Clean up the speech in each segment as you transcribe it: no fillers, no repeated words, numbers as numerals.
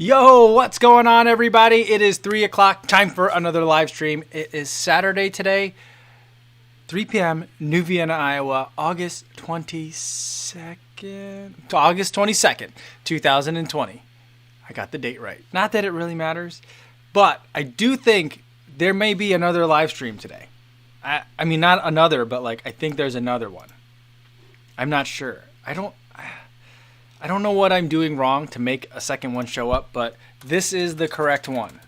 Yo, what's going on, everybody? It is 3 o'clock. Time for another live stream. It is Saturday today, 3 p.m., New Vienna, Iowa, August 22nd, 2020. I got the date right. Not that it really matters, but I do think there may be another live stream today. I mean, not another, but I think there's another one. I'm not sure. I don't know what I'm doing wrong to make a second one show up, but this is the correct one.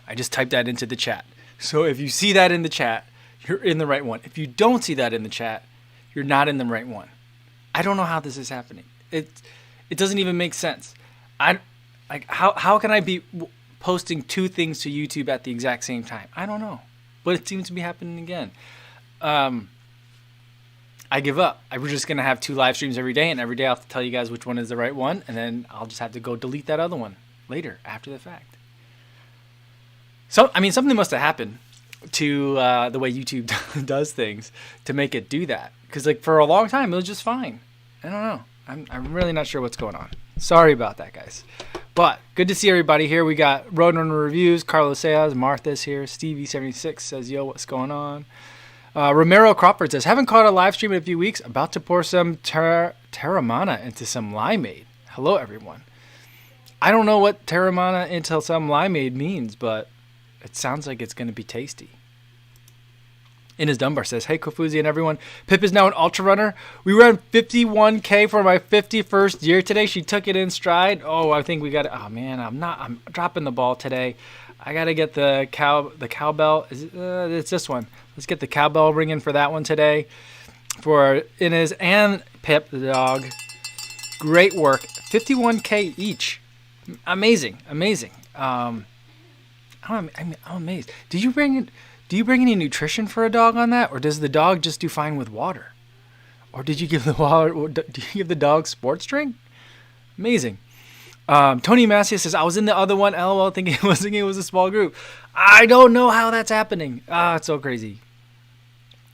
I just typed that into the chat. So if you see that in the chat, you're in the right one. If you don't see that in the chat, you're not in the right one. I don't know how this is happening. It doesn't even make sense. How can I be posting two things to YouTube at the exact same time? I don't know, but it seems to be happening again. I give up. We're just going to have two live streams every day, and every day I'll have to tell you guys which one is the right one, and then I'll just have to go delete that other one later after the fact. So, something must have happened to the way YouTube does things to make it do that. Because for a long time, it was just fine. I don't know. I'm really not sure what's going on. Sorry about that, guys. But good to see everybody here. We got Roadrunner Reviews, Carlos Seas, Martha's here, Stevie76 says, yo, what's going on? Romero Crawford says, haven't caught a live stream in a few weeks. About to pour some Terramana into some limeade. Hello, everyone. I don't know what Terramana into some limeade means, but it sounds like it's going to be tasty. Inez Dunbar says, hey, Kofuzi and everyone. Pip is now an ultra runner. We ran 51K for my 51st year today. She took it in stride. Oh, I think we got it. Oh, man, I'm dropping the ball today. I got to get the cowbell. It's this one. Let's get the cowbell ringing for that one today. For Inez and Pip, the dog. Great work. 51K each. Amazing. I'm amazed. Do you bring any nutrition for a dog on that? Or does the dog just do fine with water? Or did you give the dog sports drink? Amazing. Tony Macias says, I was in the other one, LOL, thinking it was a small group. I don't know how that's happening. It's so crazy.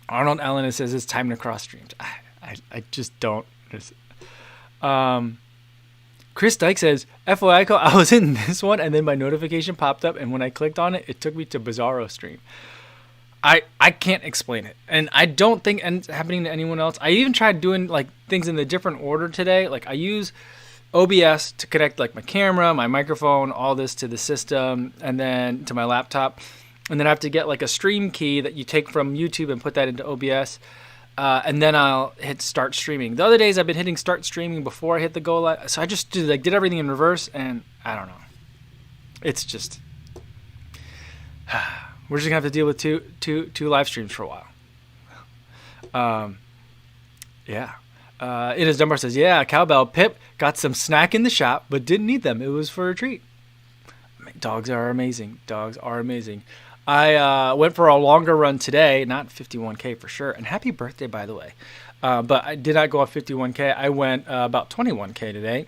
Arnold Allen says, it's time to cross streams. I just don't. Chris Dyke says, FYI, I was in this one, and then my notification popped up, and when I clicked on it, it took me to Bizarro stream. I can't explain it, and I don't think it's happening to anyone else. I even tried doing things in a different order today. I use OBS to connect my camera, my microphone, all this to the system, and then to my laptop. And then I have to get a stream key that you take from YouTube and put that into OBS. And then I'll hit start streaming. The other days I've been hitting start streaming before I hit the go live. So I just did everything in reverse, and I don't know. It's just we're just gonna have to deal with two live streams for a while. Yeah. Inez Dunbar says, yeah, cowbell. Pip got some snack in the shop, but didn't need them. It was for a treat. Dogs are amazing. I went for a longer run today, not 51K for sure. And happy birthday, by the way. But I did not go up 51K. I went about 21K today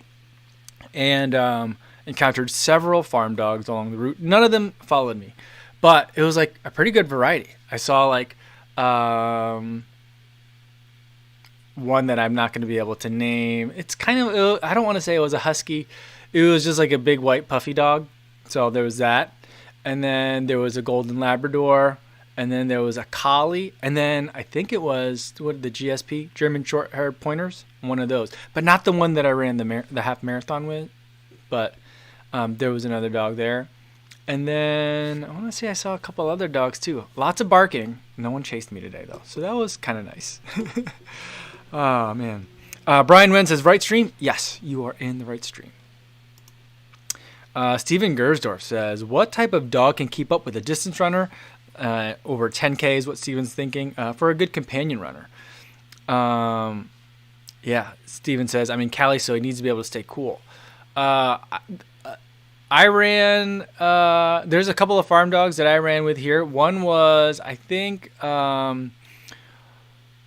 and encountered several farm dogs along the route. None of them followed me, but it was a pretty good variety. I saw one that I'm not going to be able to name. It's kind of, I don't want to say it was a husky. It was just a big white puffy dog. So there was that. And then there was a golden Labrador. And then there was a collie. And then I think it was, the GSP, German short-haired pointers? One of those. But not the one that I ran the half marathon with. But there was another dog there. And then I want to say I saw a couple other dogs too. Lots of barking. No one chased me today though. So that was kind of nice. Oh, man. Brian Wen says, right stream? Yes, you are in the right stream. Steven Gersdorf says, what type of dog can keep up with a distance runner? Over 10K is what Steven's thinking. For a good companion runner. Yeah, Steven says, Cali, so he needs to be able to stay cool. I ran, there's a couple of farm dogs that I ran with here. One was, I think,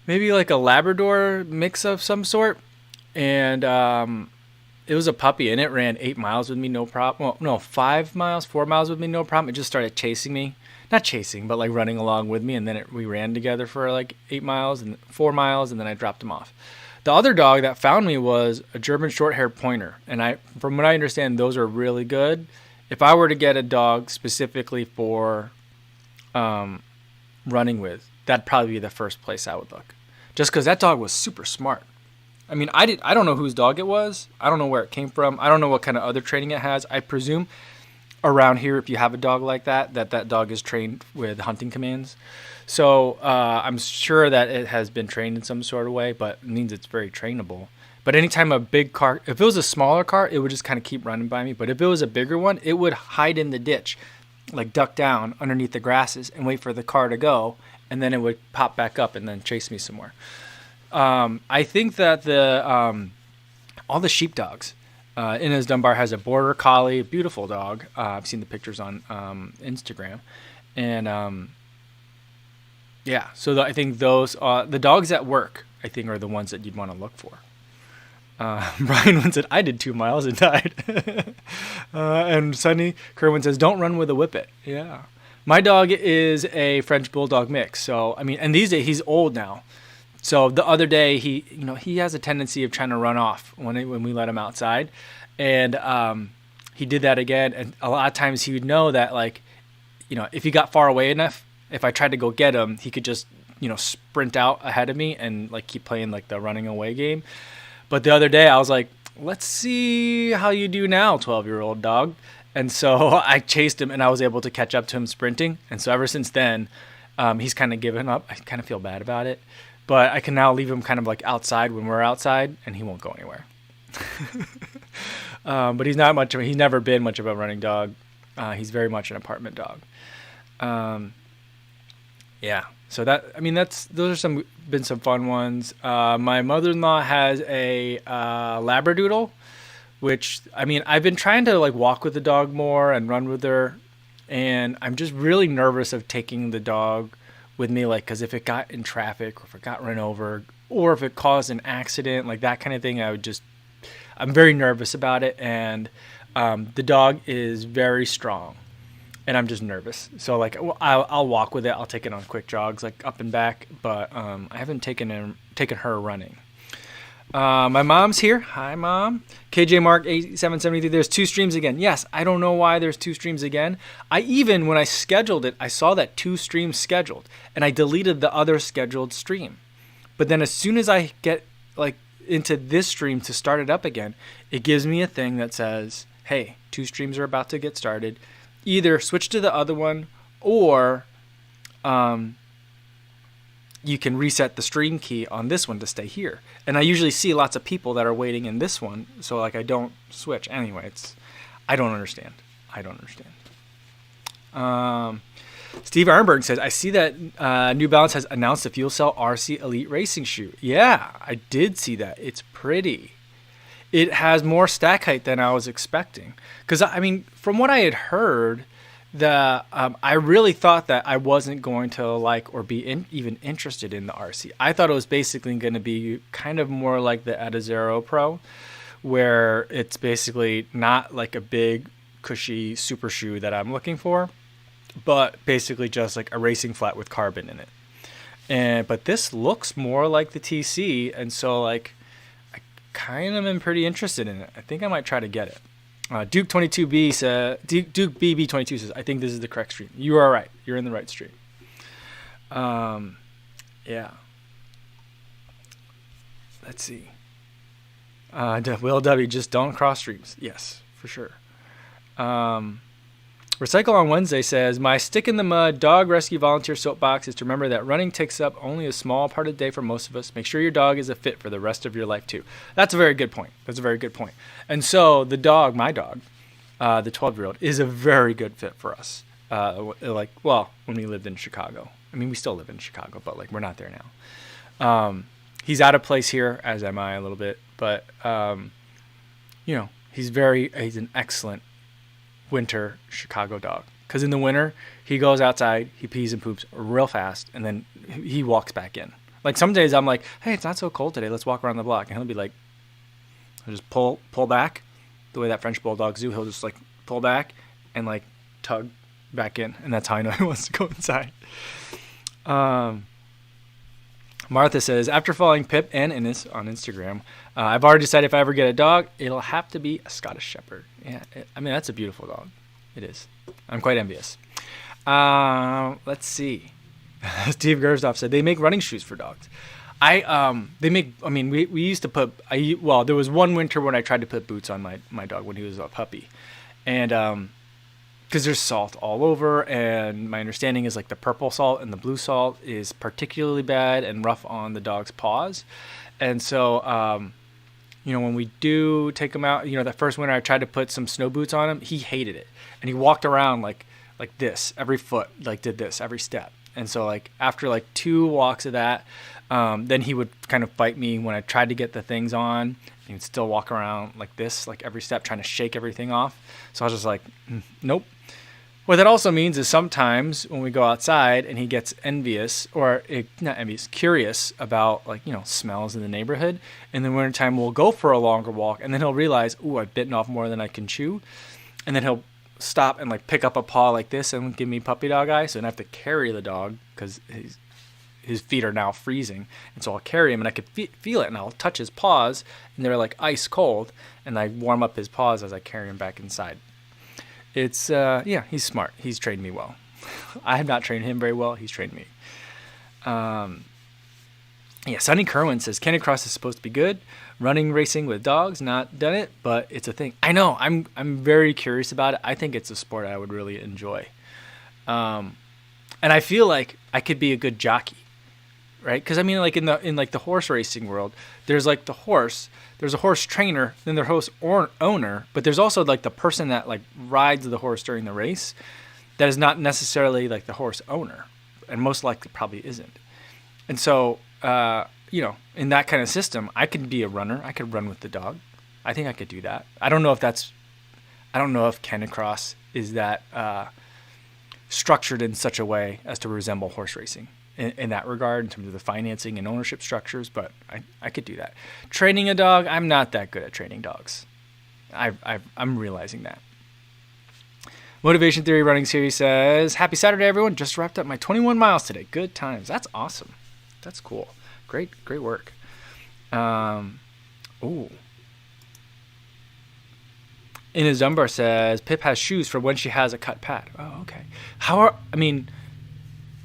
maybe a Labrador mix of some sort. And it was a puppy, and it ran 8 miles with me, no problem. Well, no, 4 miles with me, no problem. It just started chasing me. Not chasing, but running along with me. And then we ran together for 8 miles and 4 miles, and then I dropped him off. The other dog that found me was a German short-haired pointer, and from what I understand, those are really good. If I were to get a dog specifically for running with, that'd probably be the first place I would look, just because that dog was super smart. I mean, I don't know whose dog it was. I don't know where it came from. I don't know what kind of other training it has. I presume around here, if you have a dog like that dog is trained with hunting commands. So I'm sure that it has been trained in some sort of way, but it means it's very trainable. But anytime a big car, if it was a smaller car, it would just kind of keep running by me. But if it was a bigger one, it would hide in the ditch, like duck down underneath the grasses and wait for the car to go, and then it would pop back up and then chase me some more. I think that all the sheepdogs, Inez Dunbar has a border collie, beautiful dog. I've seen the pictures on Instagram, and yeah. So I think those the dogs at work, I think, are the ones that you'd want to look for. Brian once said, "I did 2 miles and died," and Sonny Kerwin says, "Don't run with a whippet." Yeah, my dog is a French Bulldog mix. So I mean, and these days he's old now. So the other day he has a tendency of trying to run off when we let him outside, and he did that again. And a lot of times he would know that, like, if he got far away enough, if I tried to go get him, he could just sprint out ahead of me and like keep playing like the running away game. But the other day I was like, let's see how you do now, 12-year-old dog. And so I chased him and I was able to catch up to him sprinting. And so ever since then, he's kind of given up. I kind of feel bad about it. But I can now leave him kind of like outside when we're outside, and he won't go anywhere. But he's never been much of a running dog. He's very much an apartment dog. Yeah. So those are been some fun ones. My mother-in-law has a Labradoodle, which, I mean, I've been trying to like walk with the dog more and run with her, and I'm just really nervous of taking the dog with me, like, because if it got in traffic or if it got run over or if it caused an accident, like that kind of thing, I'm very nervous about it. And the dog is very strong and I'm just nervous. So like, I'll walk with it. I'll take it on quick jogs, like up and back, but I haven't taken her running. My mom's here. Hi, Mom. KJ Mark 8773. There's 2 streams again. Yes, I don't know why there's 2 streams again. When I scheduled it, I saw that 2 streams scheduled, and I deleted the other scheduled stream. But then as soon as I get like into this stream to start it up again, it gives me a thing that says, "Hey, 2 streams are about to get started. Either switch to the other one, or you can reset the stream key on this one to stay here." And I usually see lots of people that are waiting in this one, so like I don't switch. Anyway, I don't understand. Steve Arnberg says, "I see that New Balance has announced the Fuel Cell RC Elite Racing shoe." Yeah, I did see that. It's pretty. It has more stack height than I was expecting. Because, I mean, from what I had heard, I really thought that I wasn't going to like or be even interested in the RC. I thought it was basically going to be kind of more like the Adazero Pro, where it's basically not like a big, cushy super shoe that I'm looking for, but basically just like a racing flat with carbon in it. But this looks more like the TC, and so like I kind of am pretty interested in it. I think I might try to get it. Duke 22B says, Duke BB22 says, "I think this is the correct stream." You are right. You're in the right stream. Yeah. Let's see. Will W, just don't cross streams. Yes, for sure. Recycle on Wednesday says, "My stick in the mud dog rescue volunteer soapbox is to remember that running takes up only a small part of the day for most of us. Make sure your dog is a fit for the rest of your life too." That's a very good point. And so the dog, my dog, the 12-year-old, is a very good fit for us. When we lived in Chicago. I mean, we still live in Chicago, but like we're not there now. He's out of place here, as am I a little bit, but he's an excellent winter Chicago dog, because in the winter he goes outside, he pees and poops real fast, and then he walks back in. Like some days I'm like, "Hey, it's not so cold today, let's walk around the block," and he'll be like, he'll just pull back the way that French bulldogs do. He'll just like pull back and like tug back in, and that's how I know he wants to go inside. Martha says, after following Pip and Innes on Instagram, I've already decided if I ever get a dog, it'll have to be a Scottish Shepherd. Yeah, I mean, that's a beautiful dog. It is. I'm quite envious. Let's see. Steve Gersdorf said, they make running shoes for dogs. We used to put, there was one winter when I tried to put boots on my dog when he was a puppy. And, because there's salt all over, and my understanding is like the purple salt and the blue salt is particularly bad and rough on the dog's paws. And so, when we do take him out, that first winter I tried to put some snow boots on him, he hated it. And he walked around like this every foot, like did this every step. And so like after like 2 walks of that, then he would kind of fight me when I tried to get the things on. He would still walk around like this, like every step, trying to shake everything off. So I was just like, nope. What that also means is sometimes when we go outside and he gets curious about smells in the neighborhood. In the wintertime, we'll go for a longer walk, and then he'll realize, ooh, I've bitten off more than I can chew. And then he'll stop and like pick up a paw like this and give me puppy dog eyes. So then I have to carry the dog because his feet are now freezing. And so I'll carry him and I could feel it, and I'll touch his paws and they're like ice cold, and I warm up his paws as I carry him back inside. It's, he's smart. He's trained me well. I have not trained him very well. He's trained me. Sonny Kerwin says, Canicross is supposed to be good. Running racing with dogs, not done it, but it's a thing. I know. I'm very curious about it. I think it's a sport I would really enjoy. And I feel like I could be a good jockey, right? Because I mean, like in the horse racing world, there's like the horse. There's a horse trainer, then there's horse owner, but there's also like the person that like rides the horse during the race that is not necessarily like the horse owner, and most likely probably isn't. And so, in that kind of system, I could be a runner. I could run with the dog. I think I could do that. I don't know if Canicross is that structured in such a way as to resemble horse racing in that regard, in terms of the financing and ownership structures, but I could do that. Training a dog, I'm not that good at training dogs. I'm realizing that. Motivation Theory Running Series says, happy Saturday, everyone. Just wrapped up my 21 miles today. Good times. That's awesome. That's cool. Great work. Ines Dunbar says, Pip has shoes for when she has a cut pad. Oh, okay.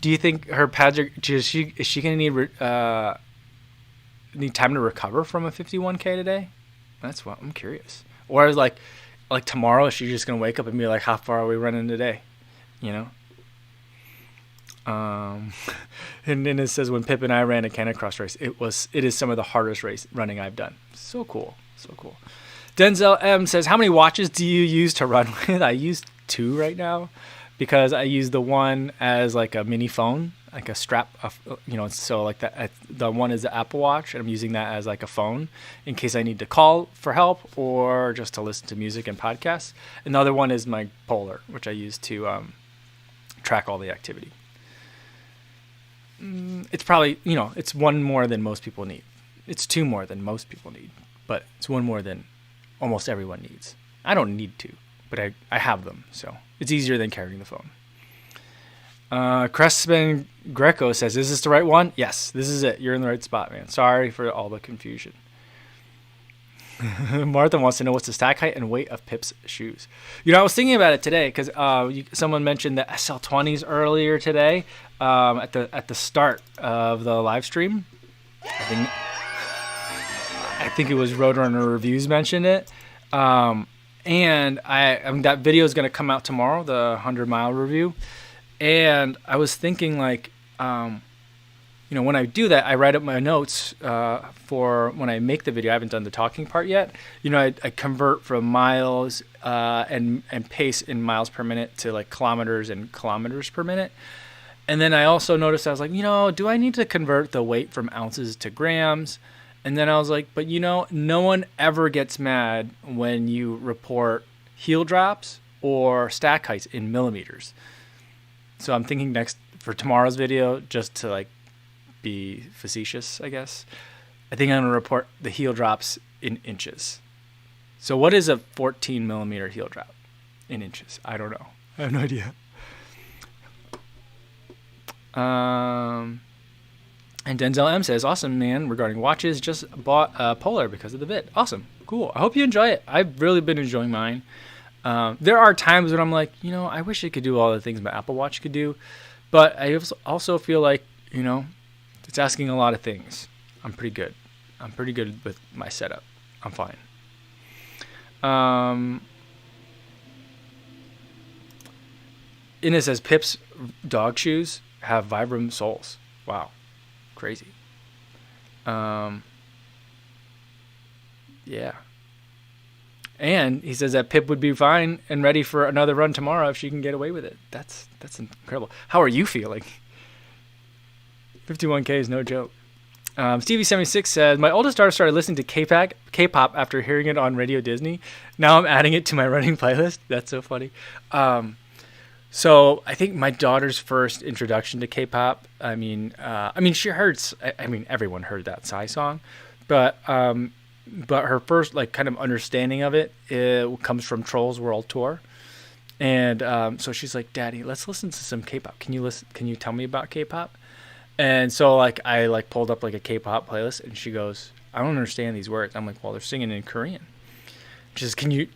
Do you think her pads is she going to need time to recover from a 51K today? That's what I'm curious. Or is like tomorrow, is she just going to wake up and be like, how far are we running today? And then it says, when Pip and I ran a Canicross race, it is some of the hardest race running I've done. So cool. Denzel M says, how many watches do you use to run with? I use 2 right now, because I use the one as like a mini phone, like a strap, so like the one is the Apple Watch, and I'm using that as like a phone in case I need to call for help or just to listen to music and podcasts. And the other one is my Polar, which I use to track all the activity. It's probably, it's 1 more than most people need. It's 2 more than most people need, but it's 1 more than almost everyone needs. I don't need to, but I have them, so it's easier than carrying the phone. Crespin Greco says, is this the right one? Yes, this is it. You're in the right spot, man. Sorry for all the confusion. Martha wants to know what's the stack height and weight of Pip's shoes. I was thinking about it today because someone mentioned the SL20s earlier today at the start of the live stream. I think it was Roadrunner Reviews mentioned it. And that video is going to come out tomorrow, the 100-mile review. And I was thinking when I do that, I write up my notes for when I make the video. I haven't done the talking part yet. I convert from miles and pace in miles per minute to like kilometers and kilometers per minute. And then I also noticed, I was like, do I need to convert the weight from ounces to grams? And then I was like, but no one ever gets mad when you report heel drops or stack heights in millimeters. So I'm thinking next for tomorrow's video, just to like be facetious, I guess, I think I'm going to report the heel drops in inches. So what is a 14 millimeter heel drop in inches? I don't know. I have no idea. And Denzel M says, awesome, man, regarding watches, just bought a Polar because of the vid. Awesome. Cool. I hope you enjoy it. I've really been enjoying mine. There are times when I'm like, I wish it could do all the things my Apple Watch could do. But I also feel like, it's asking a lot of things. I'm pretty good. I'm pretty good with my setup. I'm fine. And it says Pip's dog shoes have Vibram soles. Wow. Crazy. Yeah. And he says that Pip would be fine and ready for another run tomorrow if she can get away with it. That's incredible. How are you feeling? 51K is no joke. Stevie76 says, my oldest daughter started listening to K-pop after hearing it on Radio Disney. Now I'm adding it to my running playlist. That's so funny. So I think my daughter's first introduction to K-pop, she heard, everyone heard that Psy song, but her first kind of understanding of it comes from Trolls World Tour. And so she's like, Daddy, let's listen to some K-pop. Can you tell me about K-pop? And so I pulled up a K-pop playlist, and she goes, I don't understand these words. I'm like, well, they're singing in Korean. She says, can you?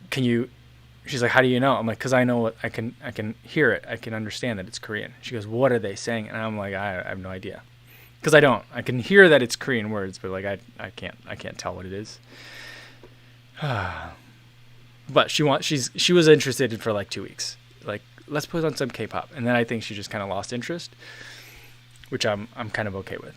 She's like, how do you know? I'm like, because I know what I can hear it. I can understand that it's Korean. She goes, what are they saying? And I'm like, I have no idea, because I don't. I can hear that it's Korean words, but I can't tell what it is. But she was interested for 2 weeks. Let's put on some K-pop, and then I think she just kind of lost interest, which I'm kind of okay with.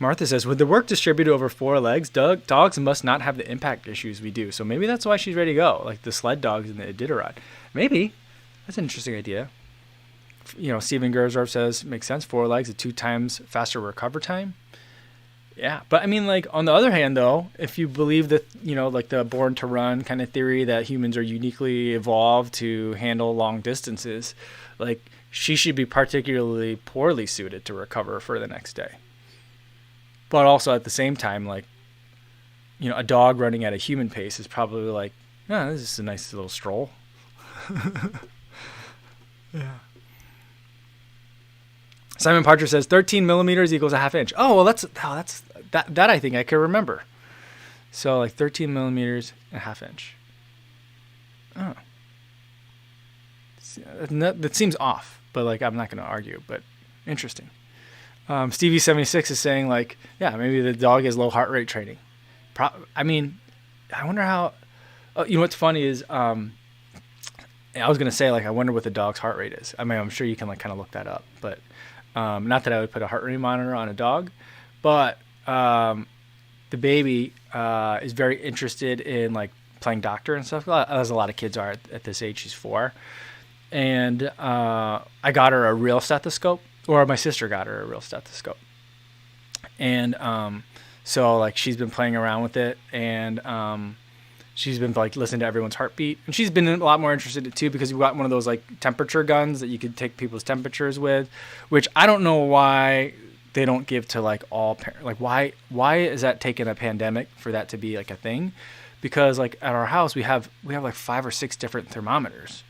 Martha says, with the work distributed over 4 legs, dogs must not have the impact issues we do. So maybe that's why she's ready to go, like the sled dogs and the Iditarod. Maybe. That's an interesting idea. Steven Gersdorf says, makes sense, 4 legs at 2 times faster recover time. Yeah, but on the other hand, though, if you believe that, the born to run kind of theory that humans are uniquely evolved to handle long distances, she should be particularly poorly suited to recover for the next day. But also at the same time, a dog running at a human pace is probably this is a nice little stroll. Yeah. Simon Parcher says 13 millimeters equals a half inch. Oh, well, that I think I can remember. So 13 millimeters and a half inch. Oh. That seems off, but I'm not going to argue, but interesting. Stevie76 is saying maybe the dog has low heart rate training. I wonder how. Oh, what's funny is I was gonna say I wonder what the dog's heart rate is. I'm sure you can kind of look that up, but not that I would put a heart rate monitor on a dog, but the baby is very interested in playing doctor and stuff, as a lot of kids are at this age. She's 4, and I got her a real stethoscope. Or my sister got her a real stethoscope. And so she's been playing around with it, and she's been listening to everyone's heartbeat. And she's been a lot more interested in it too, because we've got one of those temperature guns that you could take people's temperatures with, which I don't know why they don't give to all parents. Why is that taking a pandemic for that to be a thing? Because at our house we have 5 or 6 different thermometers,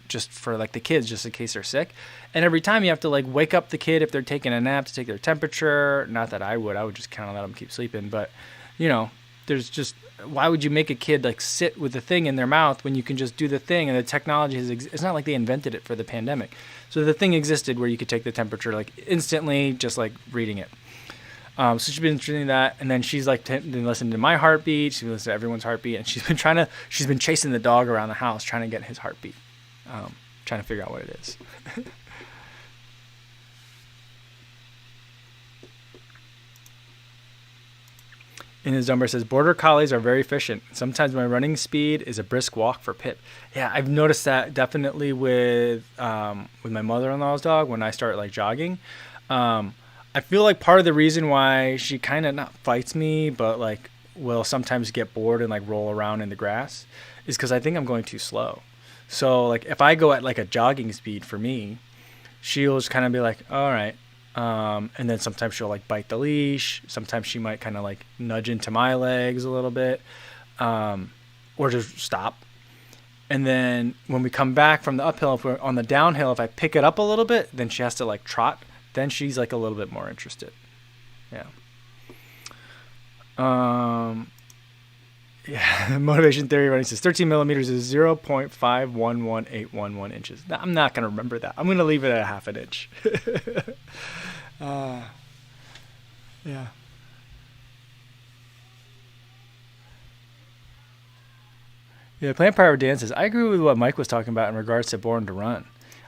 just for the kids, just in case they're sick. And every time you have to wake up the kid if they're taking a nap to take their temperature. Not that I would just kind of let them keep sleeping, but there's just, why would you make a kid sit with the thing in their mouth when you can just do the thing? And the technology it's not like they invented it for the pandemic. So the thing existed where you could take the temperature instantly, just reading it. So she's been doing that, and then she's been listening to my heartbeat. She's been listening to everyone's heartbeat, and she's been chasing the dog around the house trying to get his heartbeat. Trying to figure out what it is. And his number says, Border Collies are very efficient. Sometimes my running speed is a brisk walk for Pip. Yeah, I've noticed that definitely with my mother-in-law's dog when I start jogging. I feel part of the reason why she kind of not fights me, but will sometimes get bored and roll around in the grass is because I think I'm going too slow. So if I go at a jogging speed for me, she'll just kind of be all right. And then sometimes she'll bite the leash. Sometimes she might kind of nudge into my legs a little bit, or just stop. And then when we come back from the uphill, if we're on the downhill, if I pick it up a little bit, then she has to like trot. Then she's like a little bit more interested. Yeah. Yeah. Motivation theory running says 13 millimeters is 0.511811 inches. I'm not going to remember that. I'm going to leave it at a half an inch. Yeah. Yeah, Plant Power dances. I agree with what Mike was talking about in regards to Born to Run.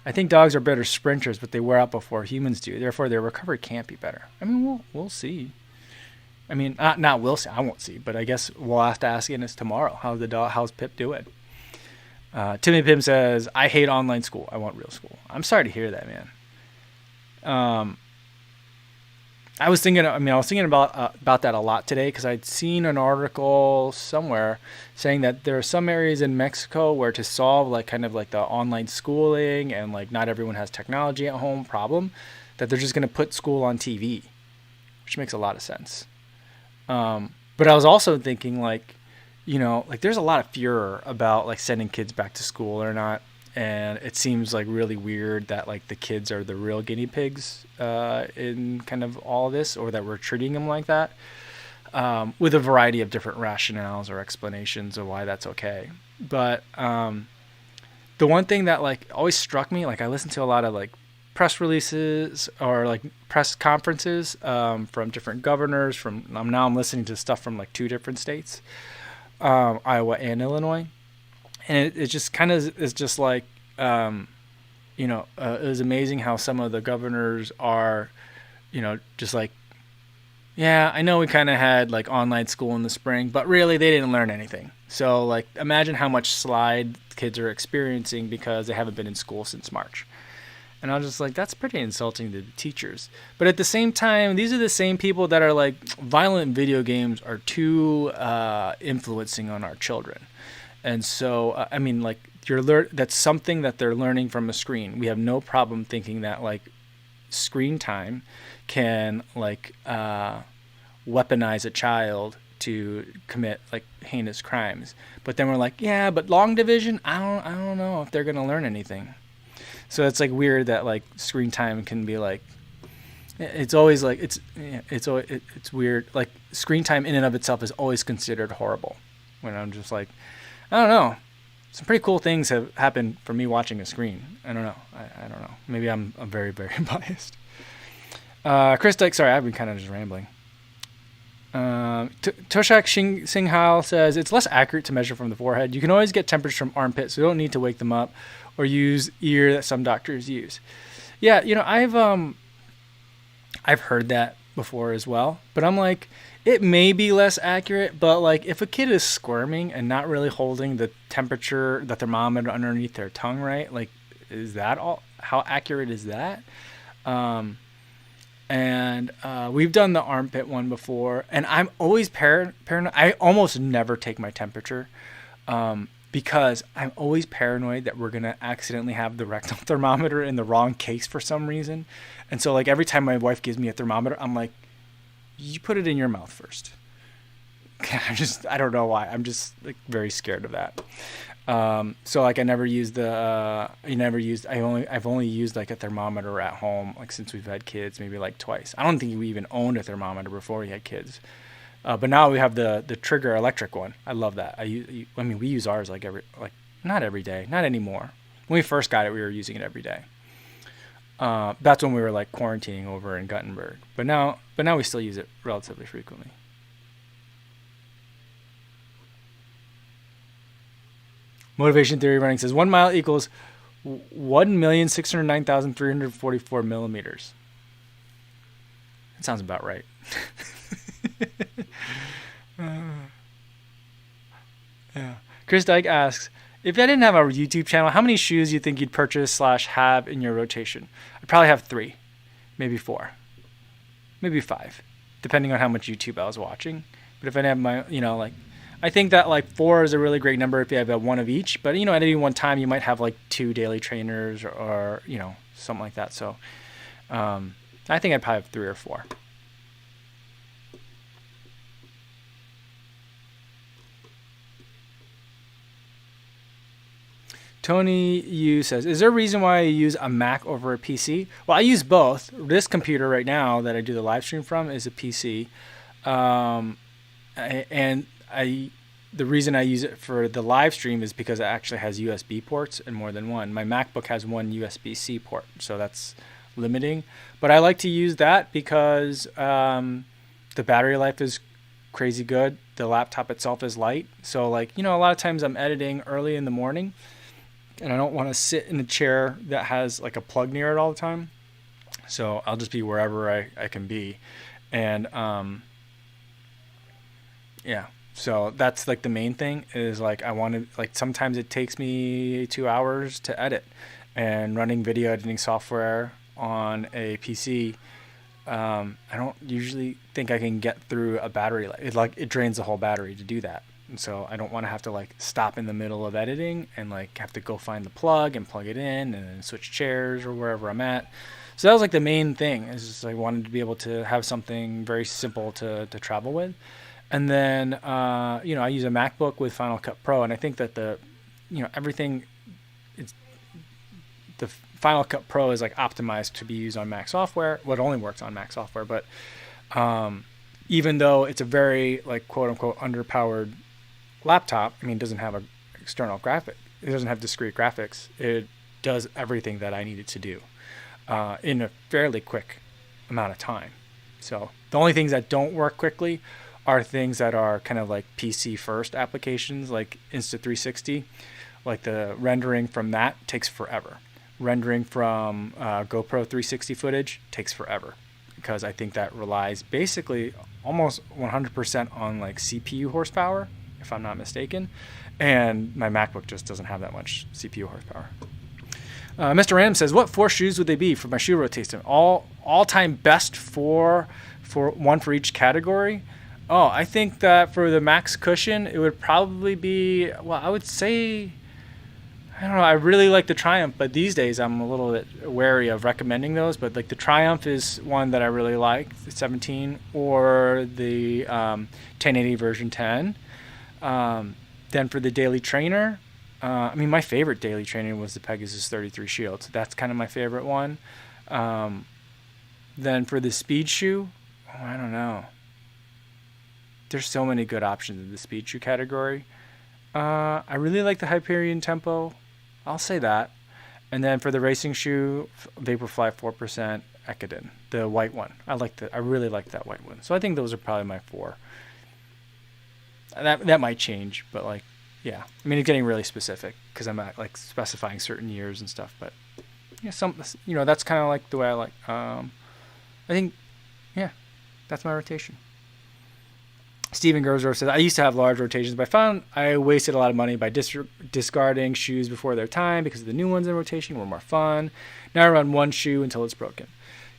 I think dogs are better sprinters, but they wear out before humans do. Therefore, their recovery can't be better. I mean, we'll see. I mean, not we'll see. I won't see, but I guess we'll have to ask Innes tomorrow. How's Pip doing? Timmy Pim says, "I hate online school. I want real school." I'm sorry to hear that, man. I was thinking about that a lot today because I'd seen an article somewhere saying that there are some areas in Mexico where to solve like kind of like the online schooling and like not everyone has technology at home problem, that they're just going to put school on TV, which makes a lot of sense. But I was also thinking like, like there's a lot of furor about like sending kids back to school or not. And it seems like really weird that like the kids are the real guinea pigs in kind of all this, or that we're treating them like that, with a variety of different rationales or explanations of why that's okay. But the one thing that like always struck me, like I listened to a lot of like press releases or like press conferences from different governors. Now I'm listening to stuff from like 2 different states, Iowa and Illinois. And it just kind of is just like, it was amazing how some of the governors are, just like, yeah, I know we kind of had like online school in the spring, but really they didn't learn anything. So like, imagine how much slide kids are experiencing because they haven't been in school since March. And I was just like, that's pretty insulting to the teachers. But at the same time, these are the same people that are like, violent video games are too influencing on our children. And so, like that's something that they're learning from a screen. We have no problem thinking that like screen time can like weaponize a child to commit like heinous crimes. But then we're like, yeah, but long division, I don't know if they're gonna learn anything. So it's like weird that like screen time can be like, it's always like it's weird. Like screen time in and of itself is always considered horrible. When I'm just like, I don't know. Some pretty cool things have happened for me watching a screen. I don't know. I don't know. Maybe I'm very, very biased. Chris Dyke, sorry, I've been kind of just rambling. Toshak Singhal says, it's less accurate to measure from the forehead. You can always get temperature from armpit, so you don't need to wake them up or use ear that some doctors use. Yeah, I've heard that before as well, but I'm like, it may be less accurate, but like if a kid is squirming and not really holding the temperature, the thermometer underneath their tongue, right? Like, is that all? How accurate is that? And we've done the armpit one before, and I'm always paranoid. I almost never take my temperature because I'm always paranoid that we're gonna accidentally have the rectal thermometer in the wrong case for some reason. And so like every time my wife gives me a thermometer, I'm like, you put it in your mouth first. I don't know why. I'm just like very scared of that. So like I've only used like a thermometer at home, like since we've had kids, maybe like twice. I don't think we even owned a thermometer before we had kids. But now we have the Trigger electric one. I love that. We use ours not every day, not anymore. When we first got it, we were using it every day. That's when we were like quarantining over in Guttenberg. But now we still use it relatively frequently. Motivation Theory Running says 1 mile equals 1,609,344 millimeters. That sounds about right. Yeah. Chris Dyke asks, if I didn't have a YouTube channel, how many shoes do you think you'd purchase/have in your rotation? I'd probably have 3, maybe 4, maybe 5, depending on how much YouTube I was watching. But if I didn't have my, I think that like 4 is a really great number if you have one of each. But at any one time, you might have like 2 daily trainers or something like that. So I think I'd probably have 3 or 4. Tony Yu says, is there a reason why you use a Mac over a PC? Well, I use both. This computer right now that I do the live stream from is a PC. The reason I use it for the live stream is because it actually has USB ports and more than one. My MacBook has one USB-C port, so that's limiting. But I like to use that because the battery life is crazy good. The laptop itself is light. So like, a lot of times I'm editing early in the morning and I don't want to sit in a chair that has like a plug near it all the time. So I'll just be wherever I can be. And yeah. So that's like the main thing is like I want to like sometimes it takes me 2 hours to edit, and running video editing software on a PC, I don't usually think I can get through a battery. It drains the whole battery to do that. And so I don't want to have to like stop in the middle of editing and like have to go find the plug and plug it in and then switch chairs or wherever I'm at. So that was like the main thing is just I wanted to be able to have something very simple to travel with. And then, I use a MacBook with Final Cut Pro, and I think that everything, the Final Cut Pro is like optimized to be used on Mac software. Well, it only works on Mac software, but even though it's a very like quote unquote underpowered laptop, it doesn't have an external graphic. It doesn't have discrete graphics. It does everything that I need it to do in a fairly quick amount of time. So the only things that don't work quickly are things that are kind of like PC first applications like Insta360. Like the rendering from that takes forever. Rendering from GoPro 360 footage takes forever because I think that relies basically almost 100% on like CPU horsepower, if I'm not mistaken. And my MacBook just doesn't have that much CPU horsepower. Mr. Random says, what 4 shoes would they be for my shoe rotation? All-time best for one for each category. Oh, I think that for the max cushion, it would probably be, well, I would say, I don't know, I really like the Triumph, but these days I'm a little bit wary of recommending those. But like the Triumph is one that I really like, the 17, or the 1080 version 10. Then for the Daily Trainer, my favorite Daily Trainer was the Pegasus 33 Shield. So that's kind of my favorite one. Then for the speed shoe, I don't know. There's so many good options in the speed shoe category. I really like the Hyperion Tempo. I'll say that. And then for the racing shoe, Vaporfly 4% Ekiden, the white one. I really like that white one. So I think those are probably my 4. That might change, but like, yeah. It's getting really specific because I'm at like specifying certain years and stuff. But yeah, that's kind of like the way I like. I think, yeah, that's my rotation. Steven Gerzer says, I used to have large rotations, but I found I wasted a lot of money by discarding shoes before their time because the new ones in rotation were more fun. Now I run one shoe until it's broken.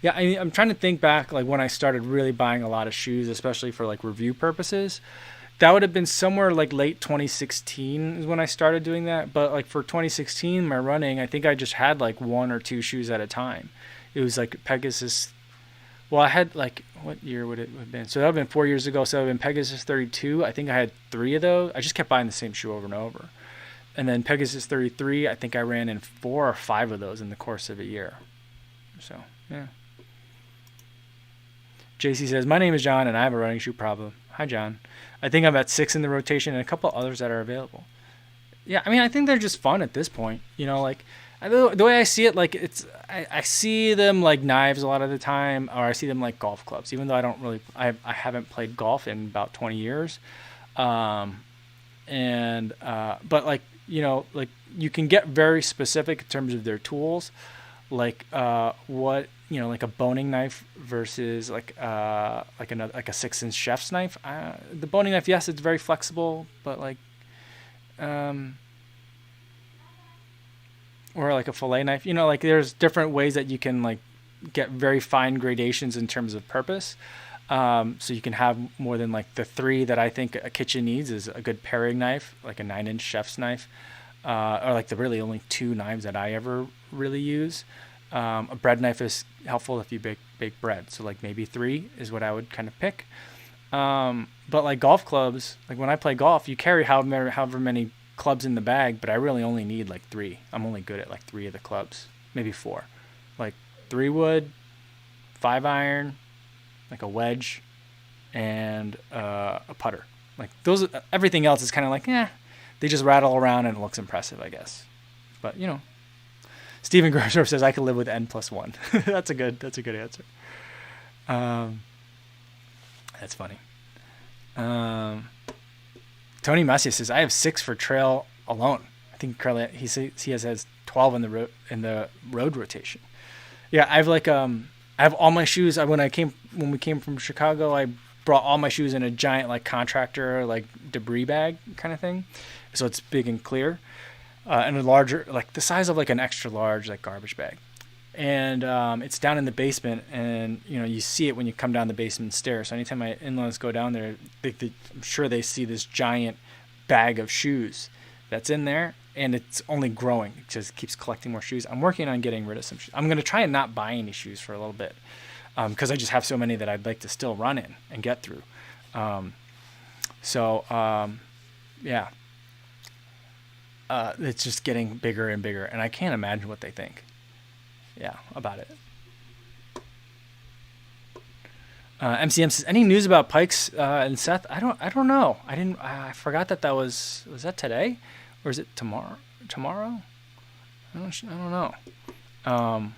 Yeah, I'm trying to think back like when I started really buying a lot of shoes, especially for like review purposes. That would have been somewhere like late 2016 is when I started doing that. But like for 2016, my running, I think I just had like 1 or 2 shoes at a time. It was like Pegasus. Well, I had like, what year would it have been? So that would have been 4 years ago. So that would have been Pegasus 32. I think I had 3 of those. I just kept buying the same shoe over and over. And then Pegasus 33, I think I ran in 4 or 5 of those in the course of a year. So, yeah. JC says, my name is John and I have a running shoe problem. Hi, John. I think I'm at 6 in the rotation and a couple others that are available. Yeah, I think they're just fun at this point. Like the way I see it, like I see them like knives a lot of the time, or I see them like golf clubs, even though I haven't played golf in about 20 years. But like, like you can get very specific in terms of their tools, like what, like a boning knife versus like a 6-inch chef's knife. The boning knife, yes, it's very flexible, but like, or like a fillet knife, like there's different ways that you can like get very fine gradations in terms of purpose. So you can have more than like the 3 that I think a kitchen needs is a good paring knife, like a 9-inch chef's knife, or like the really only 2 knives that I ever really use. A bread knife is helpful if you bake bread. So like maybe 3 is what I would kind of pick. But like golf clubs, like when I play golf, you carry however many clubs in the bag, but I really only need like 3. I'm only good at like 3 of the clubs, maybe 4. Like 3 wood, 5 iron, like a wedge, and a putter. Like those, everything else is kind of like, they just rattle around and it looks impressive, I guess. But Steven Gersdorf says I could live with N+1. That's a good answer. That's funny. Tony Messier says I have 6 for trail alone. I think currently he has 12 in the road rotation. Yeah, I have all my shoes. When we came from Chicago, I brought all my shoes in a giant like contractor like debris bag kind of thing, so it's big and clear, and a larger, like the size of like an extra large like garbage bag, and it's down in the basement, and you see it when you come down the basement stairs. So anytime my in-laws go down there, I'm sure they see this giant bag of shoes that's in there, and it's only growing. It just keeps collecting more shoes. I'm working on getting rid of some shoes. I'm going to try and not buy any shoes for a little bit, because I just have so many that I'd like to still run in and get through. Yeah. It's just getting bigger and bigger, and I can't imagine what they think. Yeah, about it. MCM says, any news about Pikes and Seth? I don't know. I forgot that was that today, or is it tomorrow? I don't know.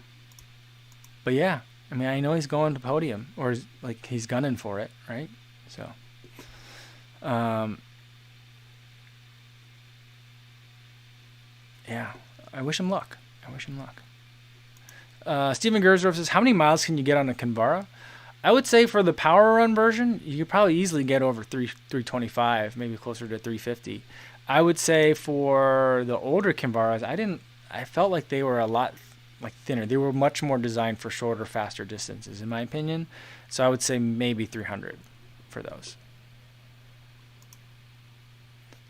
But yeah, I mean, I know he's going to podium, or like he's gunning for it, right? So, yeah, I wish him luck. Steven Gersdorf says, how many miles can you get on a Kinvara? I would say for the power run version, you could probably easily get over 325, maybe closer to 350. I would say for the older Kinvaras, I felt like they were a lot like thinner. They were much more designed for shorter, faster distances, in my opinion. So I would say maybe 300 for those.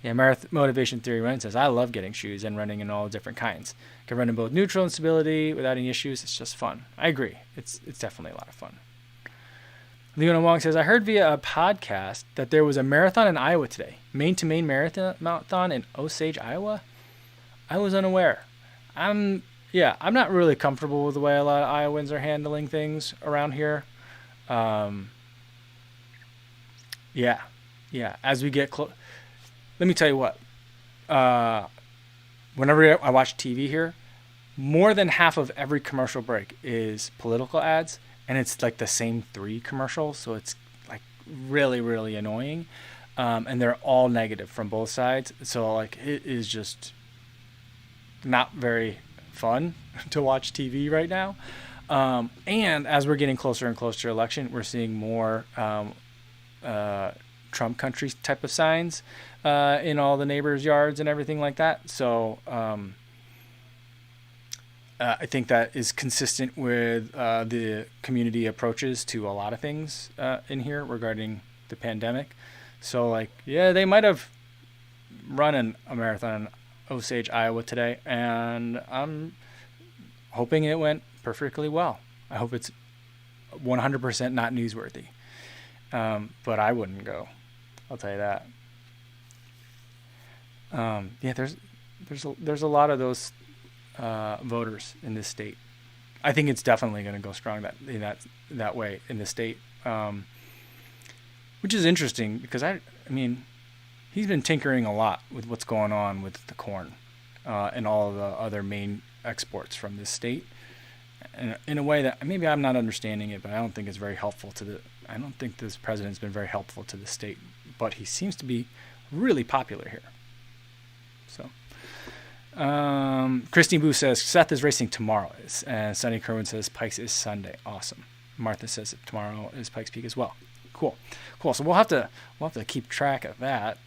Yeah, Marathon Motivation Theory Run says, I love getting shoes and running in all different kinds. Can run in both neutral and stability without any issues. It's just fun. I agree. It's definitely a lot of fun. Leona Wong says, I heard via a podcast that there was a marathon in Iowa today. Main-to-main marathon in Osage, Iowa? I was unaware. I'm not really comfortable with the way a lot of Iowans are handling things around here. Yeah. As we get close, let me tell you what. Whenever I watch TV here, more than half of every commercial break is political ads, and it's like the same 3 commercials, so it's like really, really annoying. And they're all negative from both sides, so like it is just not very fun to watch TV right now. And as we're getting closer and closer to election, we're seeing more Trump country type of signs in all the neighbors' yards and everything like that. So I think that is consistent with the community approaches to a lot of things in here regarding the pandemic. So like, yeah, they might have run a marathon in Osage, Iowa today, and I'm hoping it went perfectly well. I hope it's 100% not newsworthy. But I wouldn't go. I'll tell you that. Yeah, there's a lot of those voters in this state. I think it's definitely going to go strong that way in the state, which is interesting because I mean, he's been tinkering a lot with what's going on with the corn and all of the other main exports from this state, and in a way that maybe I'm not understanding it, but I don't think it's very helpful I don't think this president's been very helpful to the state, but he seems to be really popular here. So, Christine Boo says Seth is racing tomorrow, and Sonny Kerwin says Pikes is Sunday. Awesome. Martha says that tomorrow is Pikes Peak as well. Cool. So we'll have to keep track of that.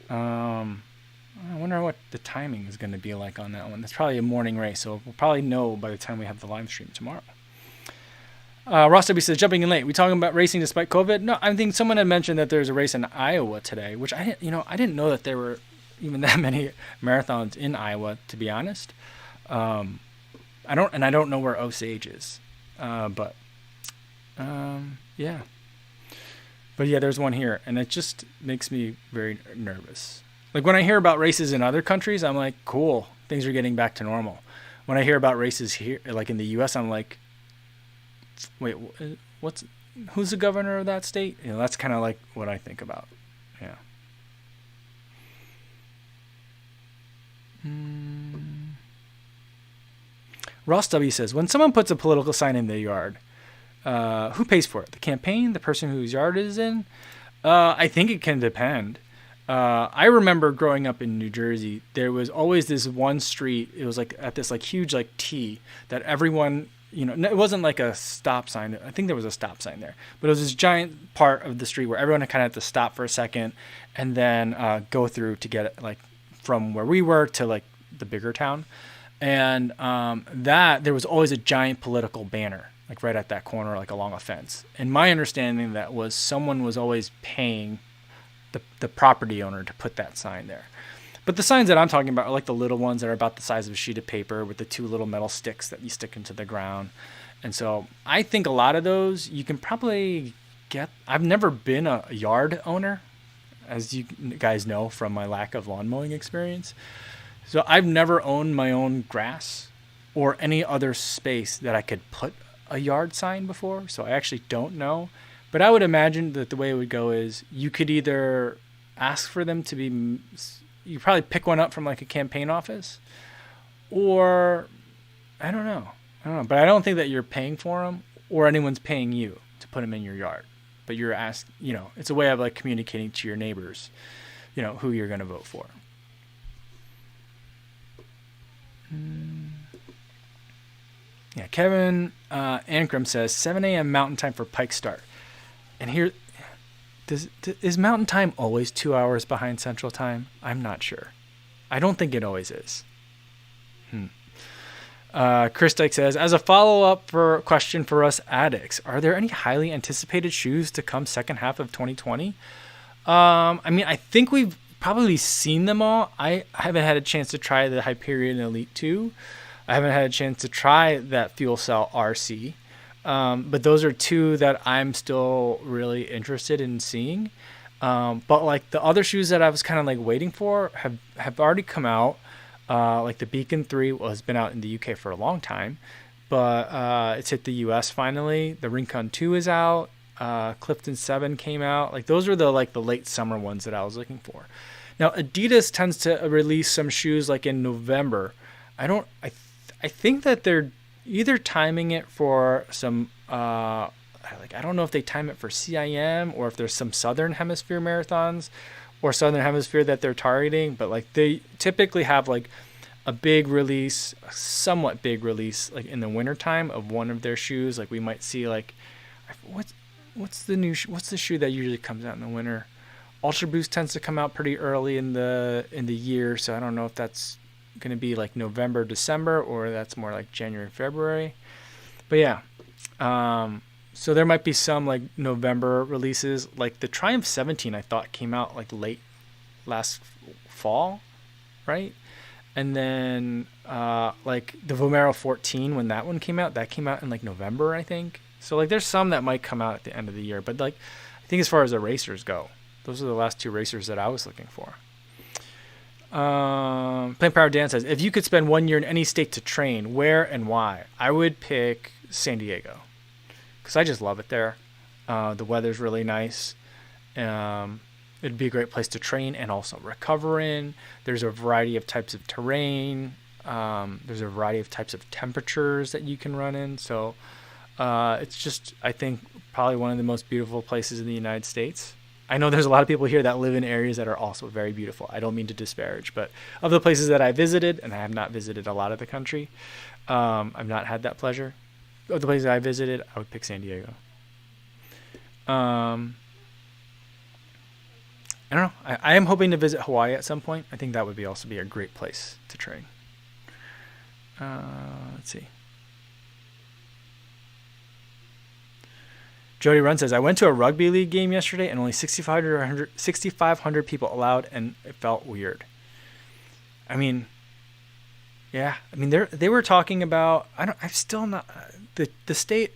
I wonder what the timing is going to be like on that one. It's probably a morning race, so we'll probably know by the time we have the live stream tomorrow. Ross W says, jumping in late. We talking about racing despite COVID? No, I think someone had mentioned that there's a race in Iowa today, which I didn't know that there were even that many marathons in Iowa, to be honest. I don't know where Osage is. But yeah, there's one here, and it just makes me very nervous. Like when I hear about races in other countries, I'm like, cool, things are getting back to normal. When I hear about races here, like in the U.S., I'm like, wait, what's who's the governor of that state? That's kind of like what I think about. Yeah. Ross W says, when someone puts a political sign in their yard, who pays for it? The campaign, the person whose yard it is in? I think it can depend. I remember growing up in New Jersey, there was always this one street. It was like at this like huge like T that everyone, it wasn't like a stop sign. I think there was a stop sign there, but it was this giant part of the street where everyone kind of had to stop for a second and then go through to get it, like from where we were to like the bigger town. And that there was always a giant political banner, like right at that corner, like along a fence. And my understanding that was someone was always paying the property owner to put that sign there. But the signs that I'm talking about are like the little ones that are about the size of a sheet of paper with the two little metal sticks that you stick into the ground. And so I think a lot of those you can probably get. I've never been a yard owner, as you guys know from my lack of lawn mowing experience. So I've never owned my own grass or any other space that I could put a yard sign before. So I actually don't know. But I would imagine that the way it would go is you could either ask for them to be, you probably pick one up from like a campaign office, or I don't know. But I don't think that you're paying for them or anyone's paying you to put them in your yard. But you're asked, it's a way of like communicating to your neighbors, who you're going to vote for. Yeah, Kevin Ankrum says 7 a.m. Mountain Time for Pike start. And here, is Mountain Time always 2 hours behind Central Time? I'm not sure. I don't think it always is. Chris Dyke says, as a follow-up question for us addicts, are there any highly anticipated shoes to come second half of 2020? I think we've probably seen them all. I haven't had a chance to try the Hyperion Elite 2. I haven't had a chance to try that Fuel Cell RC. But those are two that I'm still really interested in seeing. But like the other shoes that I was kind of like waiting for have already come out. Like the Beacon 3 has been out in the UK for a long time, but it's hit the US finally. The Rincon 2 is out. Clifton 7 came out. Like those are the late summer ones that I was looking for. Now Adidas tends to release some shoes like in November. I think that they're either timing it for some I don't know if they time it for CIM or if there's some Southern Hemisphere marathons or Southern Hemisphere that they're targeting, but like they typically have like a big release, a somewhat big release like in the wintertime of one of their shoes. Like we might see like what's the shoe that usually comes out in the winter? Ultra Boost tends to come out pretty early in the year, so I don't know if that's going to be like November, December, or that's more like January, February. But yeah, so there might be some like November releases. Like the Triumph 17 I thought came out like late last fall, right? And then like the Vomero 14, when that one came out, that came out in like November, I think. So like there's some that might come out at the end of the year, but like I think as far as the racers go, those are the last two racers that I was looking for. Plain Power Dan says, if you could spend 1 year in any state to train, where and why? I would pick San Diego because I just love it there. The weather's really nice. It'd be a great place to train and also recover in. There's a variety of types of terrain. There's a variety of types of temperatures that you can run in. So it's just, I think, probably one of the most beautiful places in the United States. I know there's a lot of people here that live in areas that are also very beautiful. I don't mean to disparage, but of the places that I visited, and I have not visited a lot of the country, I've not had that pleasure. Of the places I visited, I would pick San Diego. I don't know. I am hoping to visit Hawaii at some point. I think that would also be a great place to train. Let's see. Jody Run says, I went to a rugby league game yesterday and only 6,500 people allowed, and it felt weird. I mean, yeah. I mean, they were talking about, I'm still not, the state,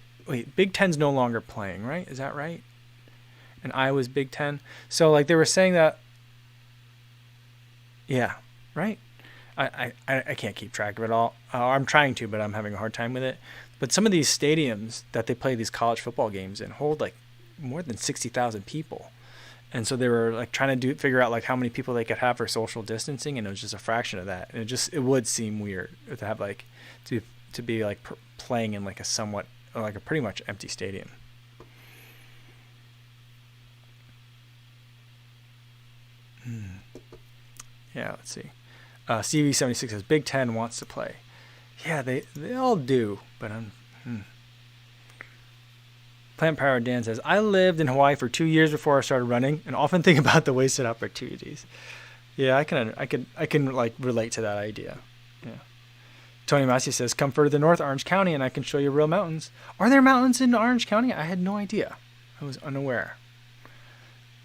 Big Ten's no longer playing, right? Is that right? And Iowa's Big Ten. So, like, they were saying that Yeah, right. I can't keep track of it all. I'm trying to, but I'm having a hard time with it. But some of these stadiums that they play these college football games in hold like more than 60,000 people. And so they were like trying to figure out like how many people they could have for social distancing, and it was just a fraction of that. And it would seem weird to have like to be like playing in like a somewhat like a pretty much empty stadium. Yeah, let's see. CV76 says Big Ten wants to play. Yeah, they all do, but I'm. Plant Power Dan says, I lived in Hawaii for 2 years before I started running, and often think about the wasted opportunities. Yeah, I can like relate to that idea. Yeah. Tony Massey says, come further north, Orange County, and I can show you real mountains. Are there mountains in Orange County? I had no idea. I was unaware.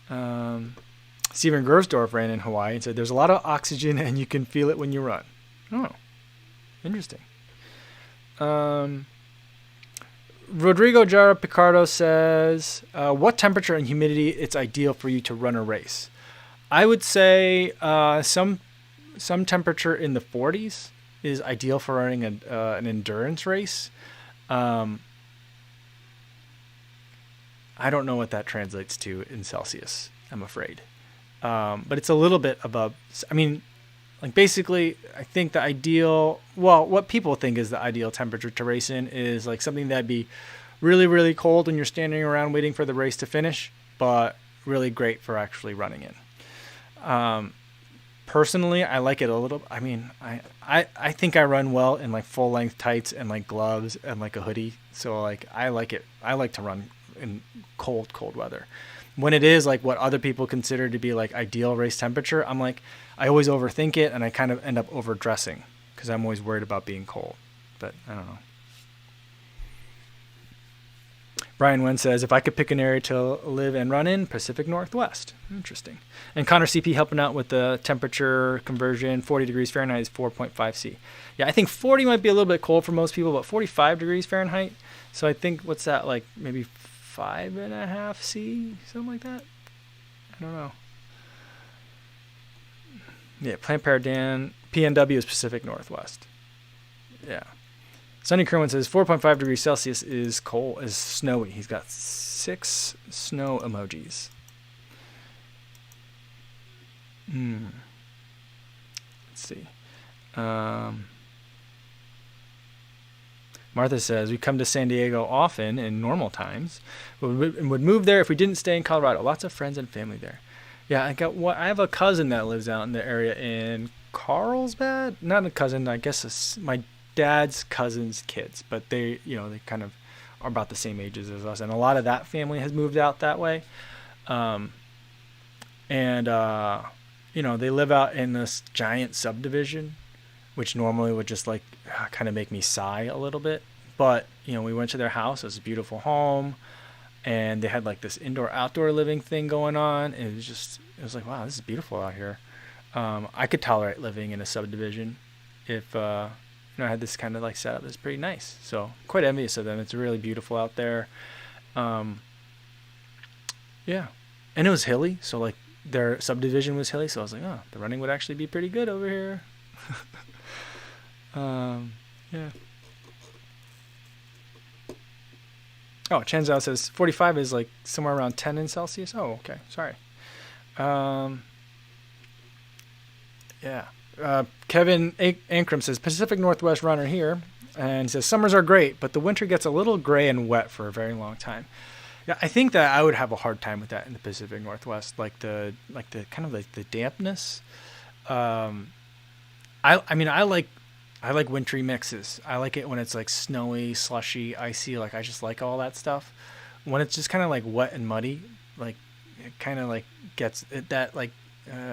Steven Gersdorf ran in Hawaii and said, there's a lot of oxygen and you can feel it when you run. Oh, interesting. Rodrigo Jara Picardo says, what temperature and humidity it's ideal for you to run a race? I would say some temperature in the 40s is ideal for running an endurance race. I don't know what that translates to in Celsius, I'm afraid. But it's a little bit above. I mean, like basically, I think the ideal, well, what people think is the ideal temperature to race in is like something that'd be really, really cold when you're standing around waiting for the race to finish, but really great for actually running in. Personally, I like it a little. I mean, I think I run well in like full length tights and like gloves and like a hoodie. So like I like it. I like to run in cold weather. When it is like what other people consider to be like ideal race temperature, I'm like, I always overthink it and I kind of end up overdressing because I'm always worried about being cold. But I don't know. Brian Wen says, if I could pick an area to live and run in, Pacific Northwest. Interesting. And Connor CP helping out with the temperature conversion. 40 degrees Fahrenheit is 4.5 C. Yeah, I think 40 might be a little bit cold for most people, but 45 degrees Fahrenheit. So I think, what's that, like maybe 5.5 C, something like that. I don't know. Yeah, Plant Power Dan, PNW is Pacific Northwest. Yeah. Sunny Kerwin says 4.5 degrees Celsius is cold, is snowy. He's got 6 snow emojis. Let's see. Martha says, we come to San Diego often in normal times, and would move there if we didn't stay in Colorado. Lots of friends and family there. Yeah, I have a cousin that lives out in the area in Carlsbad. Not a cousin, I guess it's my dad's cousin's kids, but they kind of are about the same ages as us, and a lot of that family has moved out that way. They live out in this giant subdivision, which normally would just like kind of make me sigh a little bit. But, we went to their house. It was a beautiful home, and they had like this indoor-outdoor living thing going on. And it was like, wow, this is beautiful out here. I could tolerate living in a subdivision if, I had this kind of like setup that's pretty nice. So quite envious of them. It's really beautiful out there. Yeah. And it was hilly. So like their subdivision was hilly. So I was like, oh, the running would actually be pretty good over here. Yeah. Oh, Chenzo says 45 is like somewhere around 10 in Celsius. Oh, okay. Sorry. Yeah. Kevin Ankrum says, Pacific Northwest runner here, and says summers are great, but the winter gets a little gray and wet for a very long time. Yeah, I think that I would have a hard time with that in the Pacific Northwest, like the kind of like the dampness. I like wintry mixes. I like it when it's like snowy, slushy, icy. Like I just like all that stuff. When it's just kind of like wet and muddy, like it kind of like gets that like.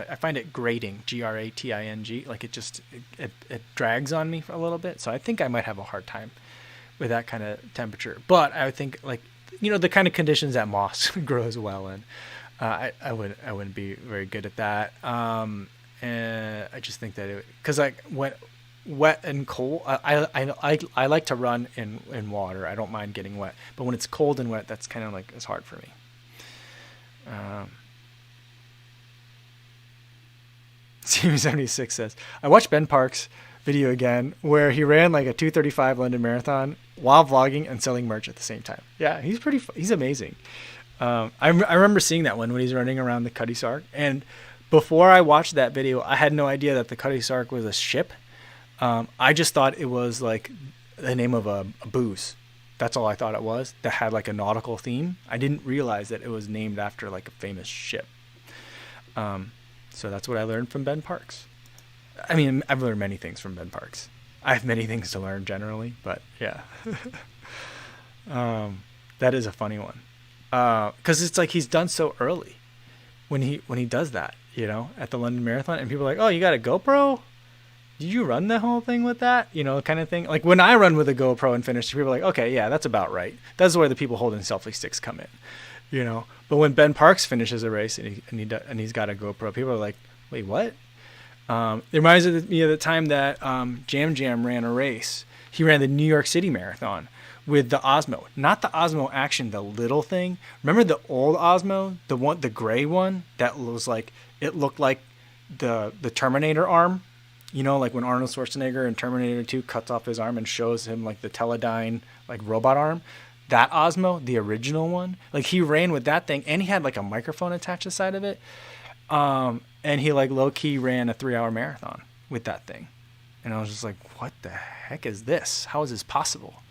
I find it grating, grating. Like it drags on me for a little bit. So I think I might have a hard time with that kind of temperature. But I would think like, the kind of conditions that moss grows well in, I wouldn't be very good at that. And I just think that because like wet and cold, I like to run in water. I don't mind getting wet, but when it's cold and wet, that's kind of like it's hard for me. Steven76 says, I watched Ben Park's video again where he ran like a 2:35 London Marathon while vlogging and selling merch at the same time. Yeah, he's amazing. I remember seeing that one when he's running around the Cutty Sark. And before I watched that video, I had no idea that the Cutty Sark was a ship. I just thought it was like the name of a booze. That's all I thought it was. That had like a nautical theme. I didn't realize that it was named after like a famous ship. So that's what I learned from Ben Parks. I mean, I've learned many things from Ben Parks. I have many things to learn generally, but yeah. That is a funny one. Because it's like he's done so early when he does that, you know, at the London Marathon, and people are like, oh, you got a GoPro? Did you run the whole thing with that? You know, kind of thing. Like when I run with a GoPro and finish, people are like, okay, yeah, that's about right. That's where the people holding selfie sticks come in, you know. But when Ben Parks finishes a race and he's got a GoPro, people are like, wait, what? It reminds me of the time that Jam ran a race. He ran the New York City Marathon with the Osmo, not the Osmo Action, the little thing. Remember the old Osmo, the gray one that was like, it looked like the Terminator arm, you know, like when Arnold Schwarzenegger in Terminator 2 cuts off his arm and shows him like the Teledyne like robot arm. That Osmo, the original one, like he ran with that thing, and he had like a microphone attached to the side of it. And he like low key ran a 3-hour marathon with that thing. And I was just like, what the heck is this? How is this possible?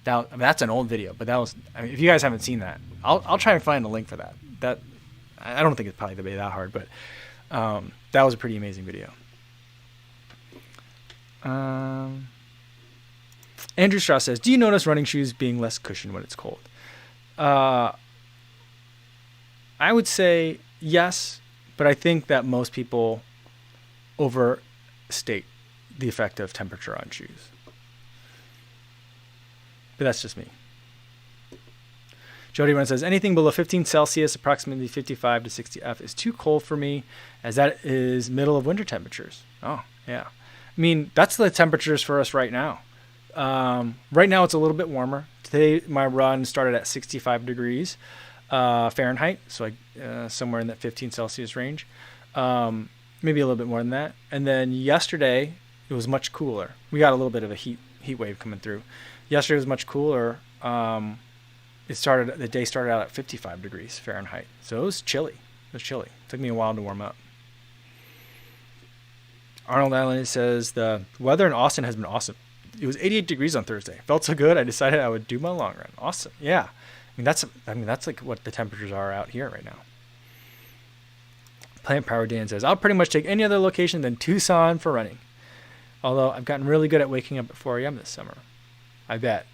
That, I mean, that's an old video, but that was, I mean, if you guys haven't seen that, I'll try and find a link for that. That, I don't think it's probably going to be that hard, but, that was a pretty amazing video. Andrew Strauss says, do you notice running shoes being less cushioned when it's cold? I would say yes, but I think that most people overstate the effect of temperature on shoes. But that's just me. Jody Run says, anything below 15 Celsius, approximately 55 to 60 F, is too cold for me, as that is middle of winter temperatures. Oh, yeah. I mean, that's the temperatures for us right now. Right now it's a little bit warmer. Today my run started at 65 degrees Fahrenheit, so somewhere in that 15 Celsius range. Maybe a little bit more than that. And then yesterday it was much cooler. We got a little bit of a heat wave coming through. Yesterday was much cooler. The day started out at 55 degrees Fahrenheit. So it was chilly. It took me a while to warm up. Arnold Allen says, the weather in Austin has been awesome. It was 88 degrees on Thursday. Felt so good, I decided I would do my long run. Awesome. Yeah. I mean, that's like what the temperatures are out here right now. Plant Power Dan says, I'll pretty much take any other location than Tucson for running. Although I've gotten really good at waking up at 4 a.m. this summer. I bet.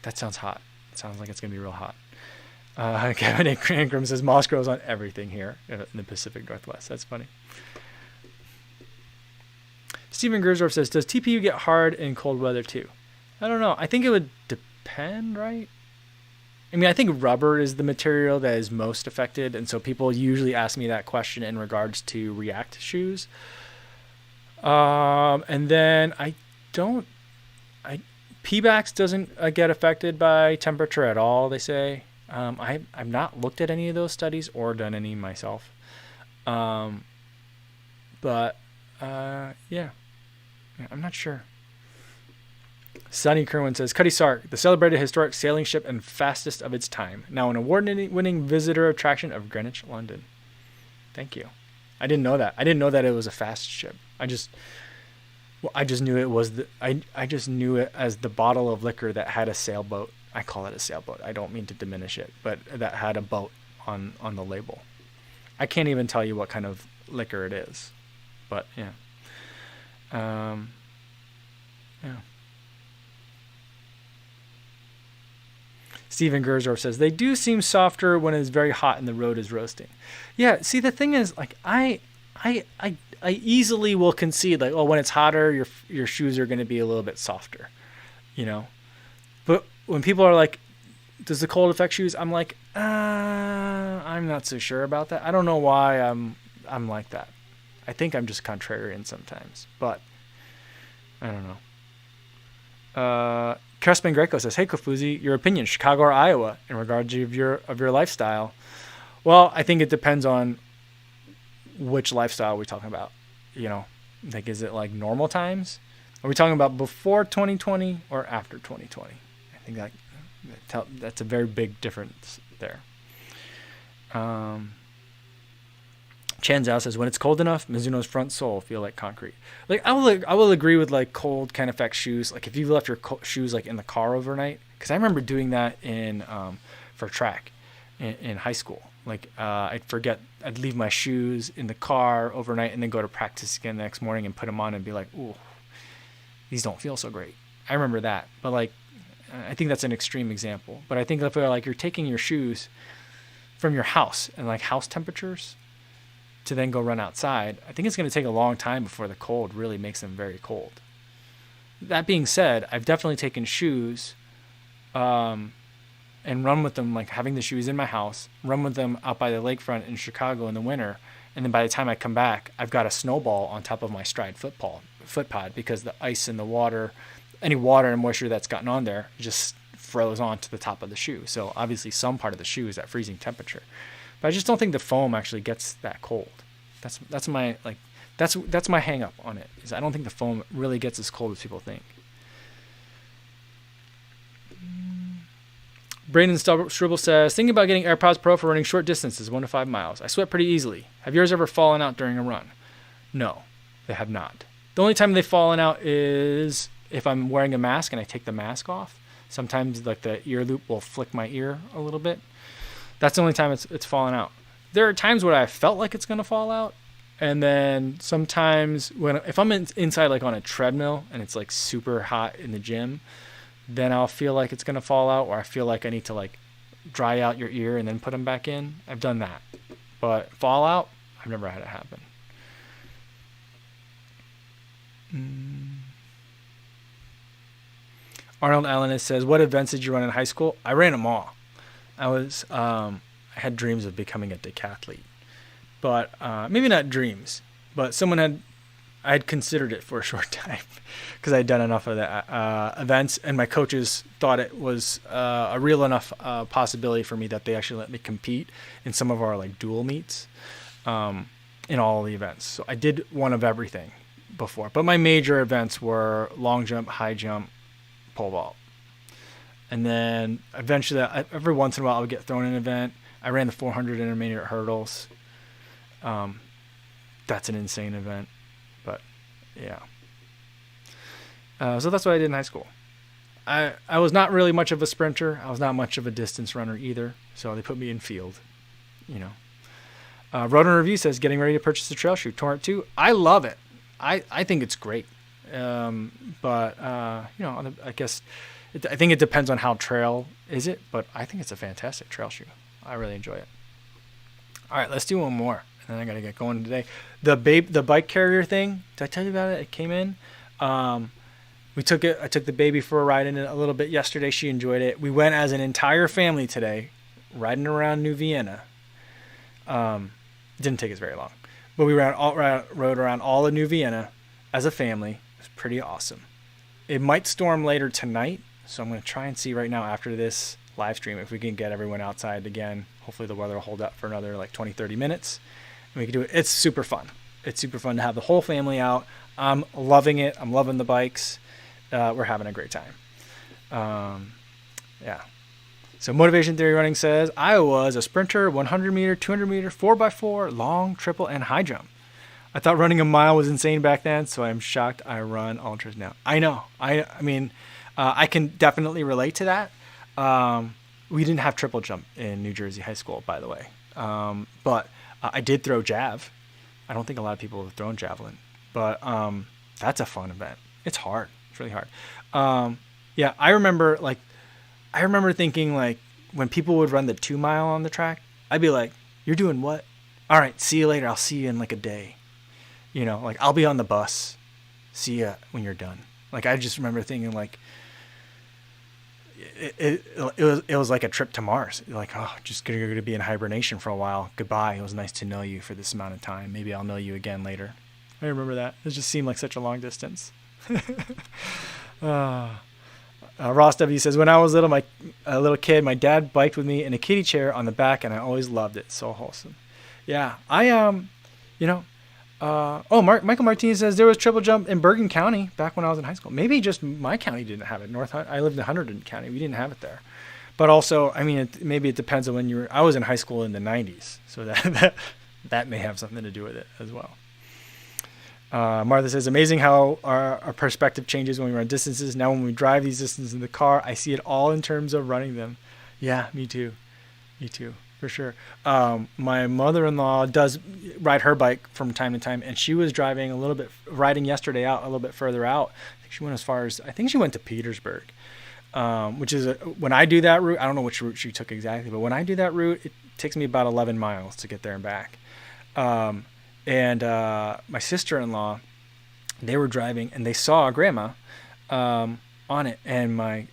That sounds hot. It sounds like it's going to be real hot. Kevin A. Crankram says, moss grows on everything here in the Pacific Northwest. That's funny. Steven Gersdorf says, does TPU get hard in cold weather too? I don't know. I think it would depend, right? I mean, I think rubber is the material that is most affected, and so people usually ask me that question in regards to React shoes. And then P-backs doesn't get affected by temperature at all, they say. I've not looked at any of those studies or done any myself. Yeah, I'm not sure. Sonny Kerwin says, Cutty Sark, the celebrated historic sailing ship and fastest of its time. Now an award-winning visitor attraction of Greenwich, London. Thank you. I didn't know that. I didn't know that it was a fast ship. I just knew it was I just knew it as the bottle of liquor that had a sailboat. I call it a sailboat. I don't mean to diminish it, but that had a boat on the label. I can't even tell you what kind of liquor it is, but yeah. Yeah. Steven Gersdorf says, they do seem softer when it's very hot and the road is roasting. Yeah, see, the thing is, like, I easily will concede, like, oh, when it's hotter, your shoes are going to be a little bit softer, you know? But when people are like, does the cold affect shoes? I'm like, I'm not so sure about that. I don't know why I'm like that. I think I'm just contrarian sometimes, but I don't know. Crespin Greco says, hey, Kofuzi, your opinion, Chicago or Iowa, in regards to your lifestyle? Well, I think it depends on which lifestyle are we talking about? You know, like, is it like normal times? Are we talking about before 2020 or after 2020? I think that's a very big difference there. Chan Zhao says, when it's cold enough, Mizuno's front sole feel like concrete. Like, I will agree with like cold can affect shoes. Like if you've left your shoes like in the car overnight, because I remember doing that for track in high school. Like I'd leave my shoes in the car overnight and then go to practice again the next morning and put them on and be like, ooh, these don't feel so great. I remember that. But like, I think that's an extreme example. But I think if like you're taking your shoes from your house and like house temperatures to then go run outside, I think it's going to take a long time before the cold really makes them very cold. That being said, I've definitely taken shoes and run with them, like having the shoes in my house, run with them out by the lakefront in Chicago in the winter, and then by the time I come back, I've got a snowball on top of my Stride foot pod because the ice and the water, any water and moisture that's gotten on there just froze onto the top of the shoe. So obviously some part of the shoe is at freezing temperature. But I just don't think the foam actually gets that cold. That's my hang up on it, is I don't think the foam really gets as cold as people think. Brandon Struble says, thinking about getting AirPods Pro for running short distances, 1 to 5 miles. I sweat pretty easily. Have yours ever fallen out during a run? No, they have not. The only time they've fallen out is if I'm wearing a mask and I take the mask off. Sometimes like the ear loop will flick my ear a little bit. That's the only time it's fallen out. There are times where I felt like it's going to fall out. And then sometimes if I'm inside like on a treadmill and it's like super hot in the gym, then I'll feel like it's going to fall out, or I feel like I need to like dry out your ear and then put them back in. I've done that. But fallout, I've never had it happen. Arnold Allen says, what events did you run in high school? I ran them all. I had dreams of becoming a decathlete, but maybe not dreams, but I had considered it for a short time because I had done enough of the events, and my coaches thought it was a real enough possibility for me that they actually let me compete in some of our like dual meets in all the events. So I did one of everything before, but my major events were long jump, high jump, pole vault. And then eventually, every once in a while, I would get thrown in an event. I ran the 400 intermediate hurdles. That's an insane event. But, yeah. So that's what I did in high school. I was not really much of a sprinter. I was not much of a distance runner either. So they put me in field, you know. Road and Review says, getting ready to purchase a trail shoe. Torrent 2. I love it. I think it's great. But you know, I guess... I think it depends on how trail is it, but I think it's a fantastic trail shoe. I really enjoy it. All right, let's do one more, and then I got to get going today. The bike carrier thing, did I tell you about it? It came in. I took the baby for a ride in it a little bit yesterday. She enjoyed it. We went as an entire family today, riding around New Vienna. Didn't take us very long, but we rode around all of New Vienna as a family. It was pretty awesome. It might storm later tonight. So I'm going to try and see right now after this live stream if we can get everyone outside again. Hopefully the weather will hold up for another like 20, 30 minutes. And we can do it. It's super fun. It's super fun to have the whole family out. I'm loving it. I'm loving the bikes. We're having a great time. Yeah. So Motivation Theory Running says, I was a sprinter, 100 meter, 200 meter, 4x4, long, triple, and high jump. I thought running a mile was insane back then, so I'm shocked I run ultras now. I know. I mean... I can definitely relate to that. We didn't have triple jump in New Jersey high school, by the way. But I did throw jav. I don't think a lot of people have thrown javelin. But that's a fun event. It's hard. It's really hard. Yeah, I remember thinking, like, when people would run the 2 mile on the track, I'd be like, you're doing what? All right, see you later. I'll see you in, like, a day. You know, like, I'll be on the bus. See ya when you're done. Like, I just remember thinking, like, it was like a trip to Mars. Like, oh, just going to be in hibernation for a while. Goodbye. It was nice to know you for this amount of time. Maybe I'll know you again later. I remember that. It just seemed like such a long distance. Ross W says, when I was a little kid, my dad biked with me in a kiddie chair on the back, and I always loved it. So wholesome. Yeah, You know, Michael Martinez says there was triple jump in Bergen County back when I was in high school. Maybe just my county didn't have it. I lived in Hunterdon County. We didn't have it there. But also, I mean, maybe it depends on when you were. I was in high school in the 90s, so that may have something to do with it as well. Martha says, amazing how our perspective changes when we run distances. Now when we drive these distances in the car, I see it all in terms of running them. Yeah, me too. Me too, for sure. My mother-in-law does ride her bike from time to time, and she was riding yesterday out a little bit further out. I think she went as far as, I think she went to Petersburg, which is, when I do that route, I don't know which route she took exactly, but when I do that route, it takes me about 11 miles to get there and back. And my sister-in-law, they were driving, and they saw grandma on it, and my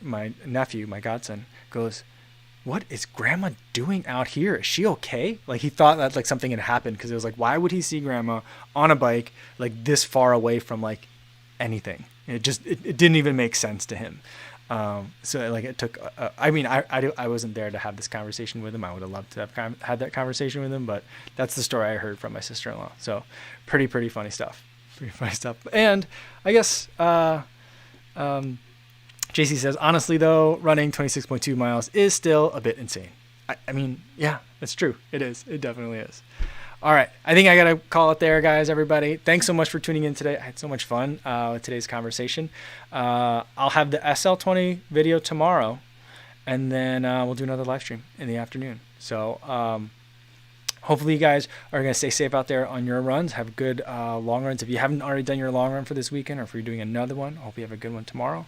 nephew, my godson, goes, what is grandma doing out here? Is she okay? Like, he thought that like something had happened, because it was like, why would he see grandma on a bike like this far away from like anything? It didn't even make sense to him. So like it took, I mean, I wasn't there to have this conversation with him. I would have loved to have had that conversation with him, but that's the story I heard from my sister-in-law. So pretty funny stuff. And I guess, JC says, honestly though, running 26.2 miles is still a bit insane. I mean, yeah, it's true. It is. It definitely is. All right. I think I got to call it there, guys, everybody. Thanks so much for tuning in today. I had so much fun with today's conversation. I'll have the SL20 video tomorrow, and then we'll do another live stream in the afternoon. So hopefully you guys are going to stay safe out there on your runs. Have good long runs. If you haven't already done your long run for this weekend, or if you're doing another one, I hope you have a good one tomorrow.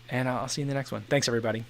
And I'll see you in the next one. Thanks, everybody.